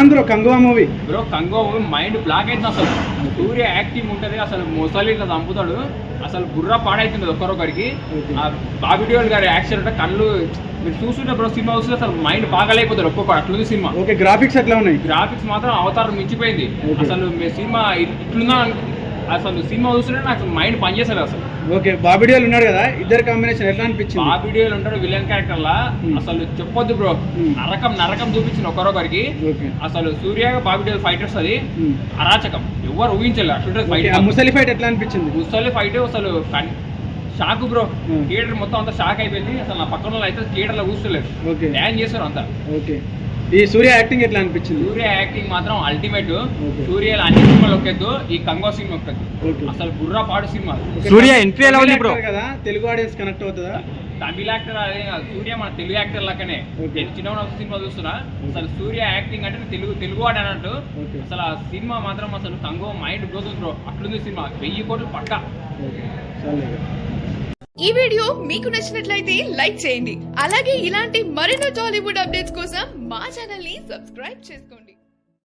ఉంది bro Kanguva movie? Bro Congo mind block అవుతుంది అసలు. సూర్య యాక్టింగ్ ఉంటుంది అసలు, మొసలి ఇట్లా చంపుతాడు అసలు, బుర్ర పాడైతుంది ఒక్కరొకరికి. ఆ బాబీ డియోల్ గారి యాక్షన్ అంటే కళ్ళు మీరు చూస్తుంటే బ్రో సినిమా చూస్తే అసలు మైండ్ బాగాలేకపోతారు ఒక్కొక్కరు, అట్లుంది సినిమా. ఓకే, గ్రాఫిక్స్ ఎట్లా ఉన్నాయి? గ్రాఫిక్స్ మాత్రం అవతారం మించిపోయింది అసలు. మీ సినిమా ఇట్లుందా అసలు, సినిమా చూస్తుంటే నాకు మైండ్ పనిచేస్తారు అసలు. ఓకే, బాబీ డియోల్ ఉన్నాడు కదా, ఇద్దరు కాంబినేషన్ ఎట్లా అనిపించింది? బాబీ డియోల్ ఉంటాడు విలన్ క్యారెక్టర్ లా, అసలు చెప్పొద్దు బ్రో, నరకం చూపించింది ఒక్కరొకరికి అసలు. సూర్య బాబీ డియోల్ ఫైటర్స్ అది అరాచకం, ఎవరు ఊహించలేదు అట్లుంటే ఫైట్. ముసలి ఫైట్ ఎట్లా అనిపించింది? ముసలి ఫైట్ అసలు షాక్ బ్రో, థియేటర్ మొత్తం అంతా షాక్ అయిపోయింది అసలు. నా పక్కన అయితే థియేటర్ లో కూర్చోలేదు, డ్యాన్ చేశారు అంతా. ఓకే, ఈ సూర్య యాక్టింగ్ ఎట్లా అనిపించింది? సూర్య యాక్టింగ్ మాత్రం అల్టిమేట్. సూర్య అన్ని సినిమాలు ఒక్కెద్దు, ఈ కంగో సినిమా ఒక్కెద్దు అసలు, బుర్రా పాడు సినిమా. సూర్య ఎంట్రీ ఎలా ఉంది బ్రో కదా, తెలుగు ఆడియన్స్ కనెక్ట్ అవుతుందా? తమిళ యాక్టర్ అదే సూర్య మన తెలుగు యాక్టర్ లాగానే. నేను చిన్న సినిమా చూస్తున్నా అసలు, సూర్య యాక్టింగ్ అంటే తెలుగు వాడు అన్నట్టు అసలు. ఆ సినిమా మాత్రం అసలు కంగో మైండ్ బ్లోతుంది బ్రో, అట్లుంది సినిమా. 1000 కోట్లు పక్కా. ఈ వీడియో మీకు నచ్చినట్లయితే లైక్ చేయండి, అలాగే ఇలాంటి మరెన్నో టాలీవుడ్ అప్డేట్స్ కోసం మా ఛానల్ ని సబ్స్క్రైబ్ చేసుకోండి.